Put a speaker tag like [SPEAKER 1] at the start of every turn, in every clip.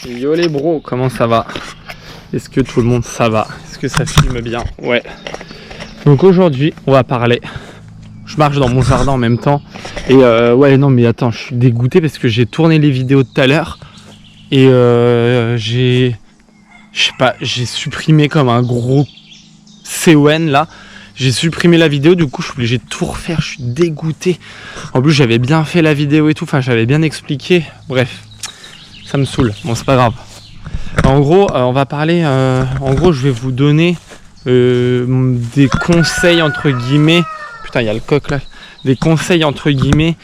[SPEAKER 1] Yo les bros, comment ça va? Est-ce que tout le monde ça va? Est-ce que ça filme bien? Ouais. Donc aujourd'hui, on va parler. Je marche dans mon jardin en même temps. Et ouais, non, mais attends, je suis dégoûté parce que j'ai tourné les vidéos tout à l'heure. Et je sais pas, j'ai supprimé comme un gros CON là. J'ai supprimé la vidéo, du coup je suis obligé de tout refaire, je suis dégoûté. En plus j'avais bien fait la vidéo et tout, enfin j'avais bien expliqué. Bref, ça me saoule, bon c'est pas grave. En gros, on va parler, en gros je vais vous donner des conseils entre guillemets. Putain, il y a le coq là. Des conseils entre guillemets,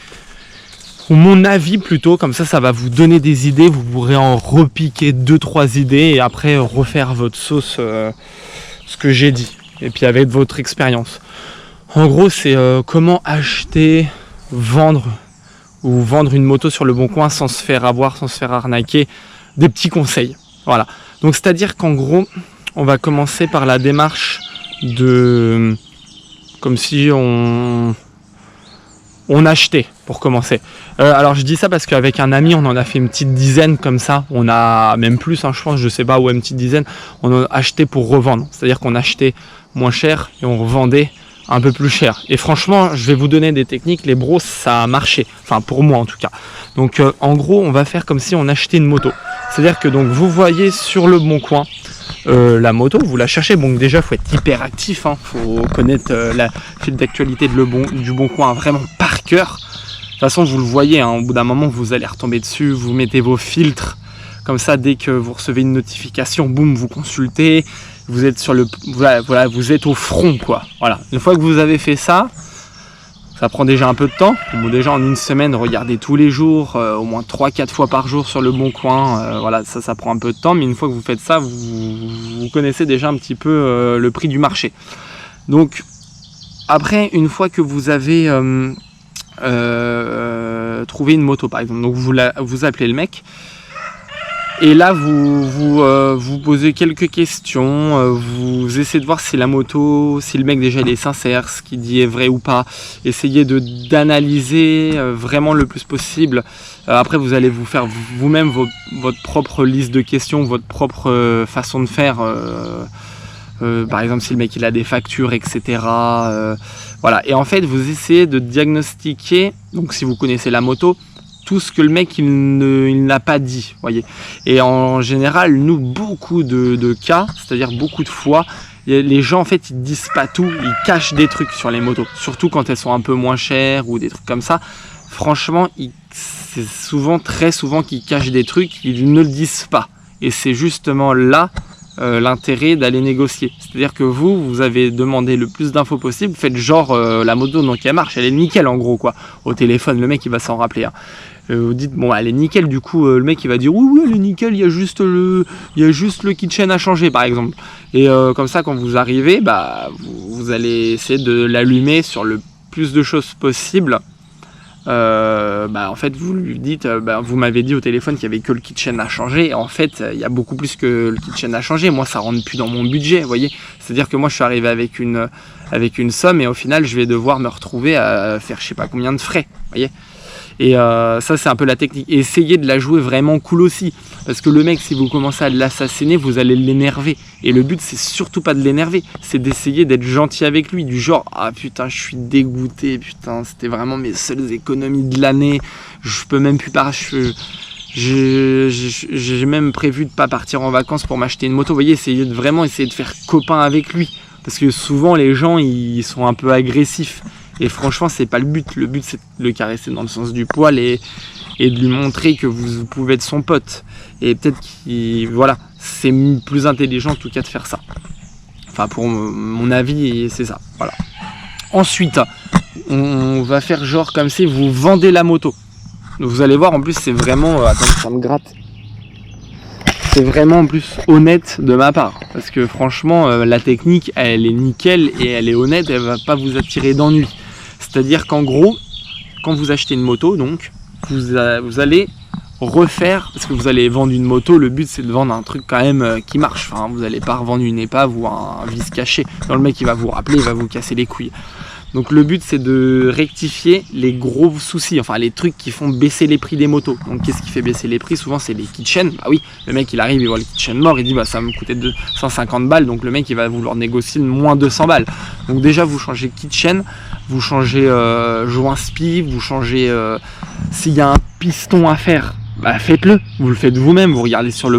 [SPEAKER 1] ou mon avis plutôt, comme ça va vous donner des idées. Vous pourrez en repiquer 2-3 idées et après refaire votre sauce, ce que j'ai dit. Et puis avec votre expérience. En gros, c'est comment acheter, vendre ou vendre une moto sur le bon coin sans se faire avoir, sans se faire arnaquer. Des petits conseils. Voilà. Donc c'est-à-dire qu'en gros, on va commencer par la démarche de... Comme si on achetait pour commencer. Alors je dis ça parce qu'avec un ami, on en a fait une petite dizaine comme ça. On a même plus, hein, je pense, je sais pas, ouais, une petite dizaine. On a acheté pour revendre. C'est-à-dire qu'on achetait moins cher et on revendait un peu plus cher. Et franchement, je vais vous donner des techniques. Les bros, ça a marché. Enfin, pour moi en tout cas. Donc en gros, on va faire comme si on achetait une moto. C'est-à-dire que donc vous voyez sur le bon coin la moto, vous la cherchez. Bon, déjà, il faut être hyper actif. Il faut connaître la fil d'actualité du bon coin vraiment par cœur. De toute façon, vous le voyez, hein, au bout d'un moment, vous allez retomber dessus. Vous mettez vos filtres. Comme ça, dès que vous recevez une notification, boum, vous consultez. Vous êtes sur le, voilà, vous êtes au front, quoi. Voilà. Une fois que vous avez fait ça, ça prend déjà un peu de temps. Bon, déjà en une semaine, regardez tous les jours, au moins 3-4 fois par jour sur le bon coin. Voilà, ça prend un peu de temps, mais une fois que vous faites ça, vous connaissez déjà un petit peu le prix du marché. Donc après, une fois que vous avez trouvé une moto, par exemple, donc vous appelez le mec. Et là, vous posez quelques questions, vous essayez de voir si la moto, si le mec déjà il est sincère, ce qu'il dit est vrai ou pas. Essayez d'analyser vraiment le plus possible. Après, vous allez vous faire vous-même votre propre liste de questions, votre propre façon de faire. Par exemple, si le mec il a des factures, etc. Voilà. Et en fait, vous essayez de diagnostiquer, donc si vous connaissez la moto, tout ce que le mec il n'a pas dit, voyez. Et en général, nous, beaucoup de cas, c'est-à-dire beaucoup de fois, les gens en fait ils disent pas tout, ils cachent des trucs sur les motos, surtout quand elles sont un peu moins chères ou des trucs comme ça. Franchement, c'est souvent, très souvent qu'ils cachent des trucs, ils ne le disent pas. Et c'est justement là l'intérêt d'aller négocier. C'est-à-dire que vous avez demandé le plus d'infos possible, vous faites genre la moto donc elle marche, elle est nickel en gros quoi. Au téléphone, le mec il va s'en rappeler. Hein. Vous dites bon elle est nickel, du coup le mec il va dire oui elle est nickel, il y a juste le kitchen à changer par exemple. Et comme ça quand vous arrivez, bah vous allez essayer de l'allumer sur le plus de choses possible. En fait vous lui dites vous m'avez dit au téléphone qu'il n'y avait que le kitchen à changer. Et en fait il y a beaucoup plus que le kitchen à changer. Moi ça rentre plus dans mon budget, vous voyez. C'est à dire que moi je suis arrivé avec une somme et au final je vais devoir me retrouver à faire je sais pas combien de frais, vous voyez. Et ça c'est un peu la technique. Et essayez de la jouer vraiment cool aussi, parce que le mec, si vous commencez à l'assassiner, vous allez l'énerver. Et le but c'est surtout pas de l'énerver, c'est d'essayer d'être gentil avec lui, du genre ah putain je suis dégoûté, putain c'était vraiment mes seules économies de l'année, je peux même plus j'ai même prévu de pas partir en vacances pour m'acheter une moto. Vous voyez, essayez de faire copain avec lui, parce que souvent les gens ils sont un peu agressifs. Et franchement, c'est pas le but. Le but, c'est de le caresser dans le sens du poil et de lui montrer que vous pouvez être son pote. Et peut-être voilà, c'est plus intelligent en tout cas de faire ça. Enfin, pour mon avis, c'est ça. Voilà. Ensuite, on va faire genre comme si vous vendez la moto. Vous allez voir, en plus, c'est vraiment... attends, ça me gratte. C'est vraiment en plus honnête de ma part. Parce que franchement, la technique, elle est nickel et elle est honnête. Elle va pas vous attirer d'ennui. C'est-à-dire qu'en gros, quand vous achetez une moto, donc, vous allez refaire, parce que vous allez vendre une moto, le but c'est de vendre un truc quand même qui marche. Enfin, vous n'allez pas revendre une épave ou un vis caché. Donc le mec il va vous rappeler, il va vous casser les couilles. Donc le but c'est de rectifier les gros soucis, enfin les trucs qui font baisser les prix des motos. Donc qu'est-ce qui fait baisser les prix? Souvent c'est les kit chains. Bah oui, le mec il arrive, il voit le kit chain mort, il dit bah ça va me coûter 250 balles, donc le mec il va vouloir négocier moins 200 balles. Donc déjà vous changez kit chain, vous changez joint spi, vous changez s'il y a un piston à faire, bah faites-le, vous le faites vous-même, vous regardez sur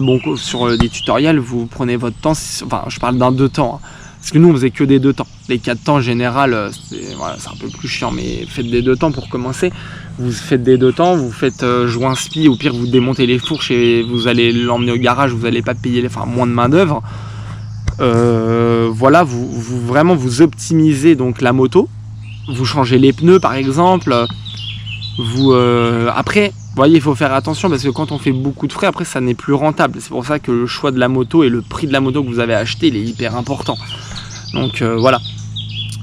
[SPEAKER 1] des tutoriels, vous prenez votre temps, enfin je parle d'un 2 temps, hein. Parce que nous on faisait que des 2 temps, les 4 temps en général voilà, c'est un peu plus chiant, mais faites des 2 temps pour commencer. Vous faites des 2 temps, vous faites joint spi, au pire vous démontez les fourches et vous allez l'emmener au garage, vous n'allez pas payer moins de main d'œuvre. Voilà, vraiment vous optimisez donc la moto, vous changez les pneus par exemple, après vous voyez il faut faire attention parce que quand on fait beaucoup de frais après ça n'est plus rentable, c'est pour ça que le choix de la moto et le prix de la moto que vous avez acheté il est hyper important. Donc voilà,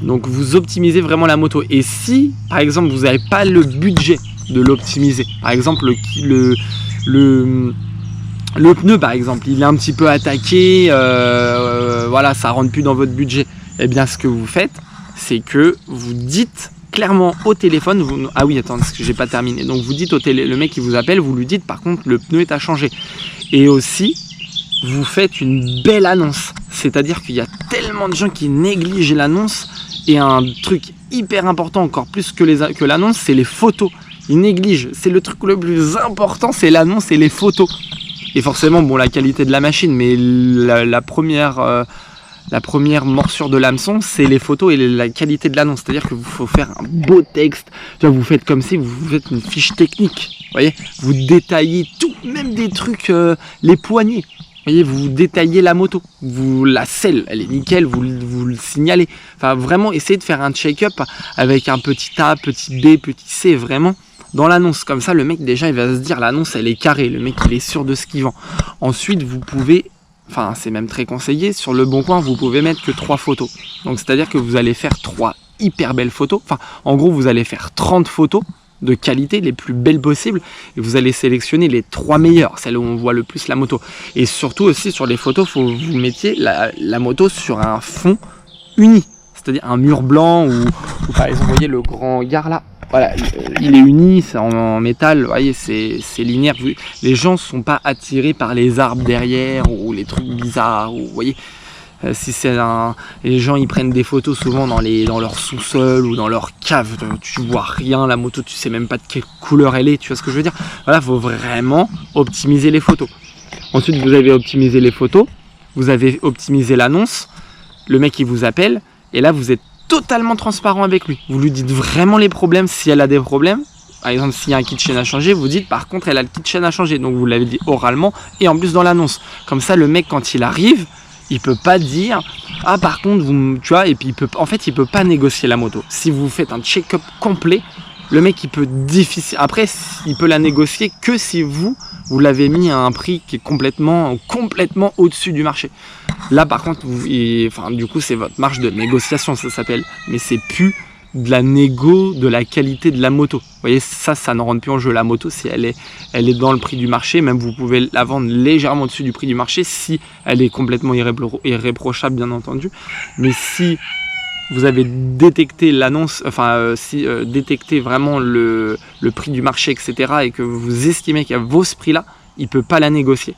[SPEAKER 1] donc vous optimisez vraiment la moto. Et si par exemple vous n'avez pas le budget de l'optimiser, par exemple le pneu par exemple il est un petit peu attaqué, voilà ça rentre plus dans votre budget, et bien ce que vous faites c'est que vous dites clairement au téléphone, ah oui attends parce que j'ai pas terminé, donc vous dites le mec qui vous appelle, vous lui dites par contre le pneu est à changer. Et aussi vous faites une belle annonce, c'est-à-dire qu'il y a tellement de gens qui négligent l'annonce, et un truc hyper important encore plus que l'annonce c'est les photos, ils négligent, c'est le truc le plus important, c'est l'annonce et les photos. Et forcément bon la qualité de la machine, mais la première morsure de l'hameçon, c'est les photos et la qualité de l'annonce. C'est-à-dire que vous faut faire un beau texte. Tu vois, vous faites comme si vous faites une fiche technique. Vous voyez, vous détaillez tout, même des trucs, les poignées. Vous voyez, vous détaillez la moto. La selle, elle est nickel, vous le signalez. Enfin, vraiment, essayez de faire un check-up avec un petit A, petit B, petit C, vraiment. Dans l'annonce, comme ça, le mec déjà, il va se dire, l'annonce, elle est carrée. Le mec, il est sûr de ce qu'il vend. Ensuite, vous pouvez... Enfin, c'est même très conseillé. Sur le Bon Coin, vous pouvez mettre que 3 photos. Donc, c'est-à-dire que vous allez faire 3 hyper belles photos. Enfin, en gros, vous allez faire 30 photos de qualité, les plus belles possibles. Et vous allez sélectionner les 3 meilleures, celles où on voit le plus la moto. Et surtout aussi, sur les photos, il faut que vous mettiez la moto sur un fond uni. C'est-à-dire un mur blanc ou par exemple, vous voyez le grand gare là. Voilà, il est uni, c'est en métal, vous voyez, c'est linéaire. Les gens ne sont pas attirés par les arbres derrière ou les trucs bizarres. Ou, vous voyez, si c'est les gens ils prennent des photos souvent dans leur sous-sol ou dans leur cave. Tu vois rien, la moto, tu sais même pas de quelle couleur elle est. Tu vois ce que je veux dire? Voilà, faut vraiment optimiser les photos. Ensuite, vous avez optimisé les photos, vous avez optimisé l'annonce. Le mec il vous appelle et là vous êtes totalement transparent avec lui. Vous lui dites vraiment les problèmes si elle a des problèmes. Par exemple, s'il y a un kit chain à changer, vous dites par contre elle a le kit chain à changer. Donc vous l'avez dit oralement et en plus dans l'annonce. Comme ça, le mec quand il arrive, il peut pas dire ah par contre tu vois, et puis il peut pas négocier la moto. Si vous faites un check-up complet, le mec il peut après il peut la négocier que si vous l'avez mis à un prix qui est complètement au-dessus du marché. Là par contre, du coup c'est votre marge de négociation, ça s'appelle. Mais c'est plus de la négo de la qualité de la moto. Vous voyez, ça ne rentre plus en jeu. La moto, si elle est dans le prix du marché, même vous pouvez la vendre légèrement au-dessus du prix du marché si elle est complètement irréprochable, bien entendu. Mais si vous avez détecté l'annonce, détecté vraiment le prix du marché, etc., et que vous estimez qu'à vaut ce prix-là, il ne peut pas la négocier.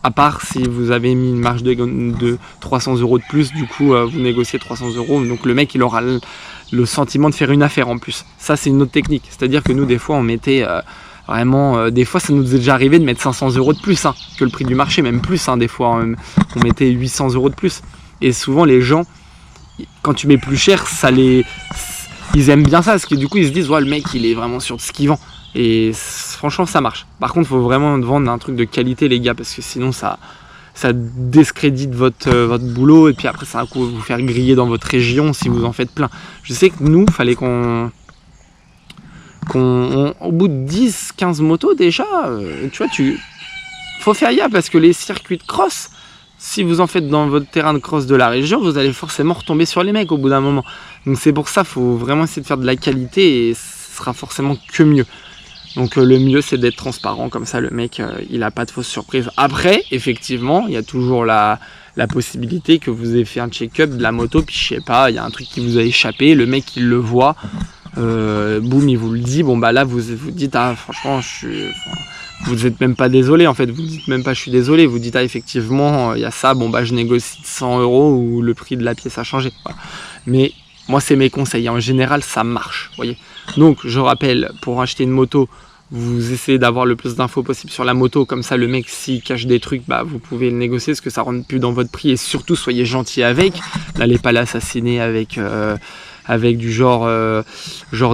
[SPEAKER 1] À part si vous avez mis une marge de 300 € de plus, du coup vous négociez 300 €, donc le mec il aura le sentiment de faire une affaire en plus. Ça c'est une autre technique, c'est-à-dire que nous des fois on mettait des fois ça nous est déjà arrivé de mettre 500 € de plus que le prix du marché, même plus, des fois on mettait 800 € de plus. Et souvent les gens, quand tu mets plus cher, ils aiment bien ça, parce que du coup ils se disent ouais, le mec il est vraiment sûr de ce qu'il vend. Et franchement ça marche. Par contre il faut vraiment vendre un truc de qualité les gars, parce que sinon ça discrédite votre boulot, et puis après ça va vous faire griller dans votre région si vous en faites plein. Je sais que nous, fallait qu'on au bout de 10-15 motos déjà, tu vois, faut faire gaffe, parce que les circuits de cross, si vous en faites dans votre terrain de cross de la région, vous allez forcément retomber sur les mecs au bout d'un moment. Donc c'est pour ça, faut vraiment essayer de faire de la qualité, et ce sera forcément que mieux. Donc le mieux c'est d'être transparent, comme ça le mec il a pas de fausses surprises. Après effectivement il y a toujours la possibilité que vous ayez fait un check-up de la moto, puis je sais pas, il y a un truc qui vous a échappé, le mec il le voit, boum il vous le dit, bon bah là vous dites ah franchement vous n'êtes même pas désolé en fait, vous dites même pas je suis désolé, vous dites ah effectivement il y a ça, bon bah je négocie de 100 € ou le prix de la pièce a changé. Voilà. Mais moi c'est mes conseils, en général ça marche, vous voyez. Donc je rappelle, pour acheter une moto, vous essayez d'avoir le plus d'infos possible sur la moto, comme ça le mec s'il cache des trucs, bah vous pouvez le négocier parce que ça rentre plus dans votre prix, et surtout soyez gentil avec, n'allez pas l'assassiner avec du genre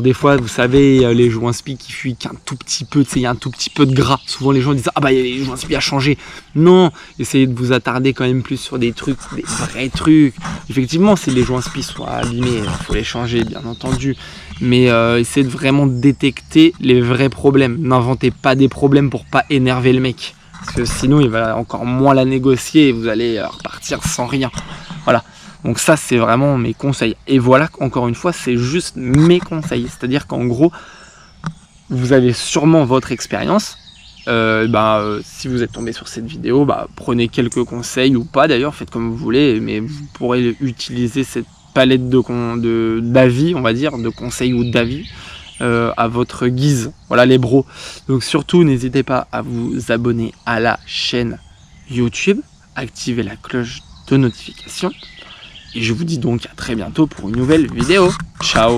[SPEAKER 1] des fois vous savez les joints spi qui fuient qu'un tout petit peu, tu sais, il y a un tout petit peu de gras, souvent les gens disent ah bah les joints spi a changé, non, essayez de vous attarder quand même plus sur des trucs, des vrais trucs. Effectivement si les joints spi sont abîmés, il faut les changer bien entendu, mais essayez de vraiment détecter les vrais problèmes, n'inventez pas des problèmes pour pas énerver le mec, parce que sinon il va encore moins la négocier et vous allez repartir sans rien. Voilà. Donc ça c'est vraiment mes conseils, et voilà, encore une fois c'est juste mes conseils, c'est à dire qu'en gros vous avez sûrement votre expérience, si vous êtes tombé sur cette vidéo, prenez quelques conseils ou pas d'ailleurs, faites comme vous voulez, mais vous pourrez utiliser cette palette d'avis, on va dire, de conseils ou d'avis à votre guise, voilà les bros. Donc surtout n'hésitez pas à vous abonner à la chaîne YouTube, activez la cloche de notification. Et je vous dis donc à très bientôt pour une nouvelle vidéo. Ciao!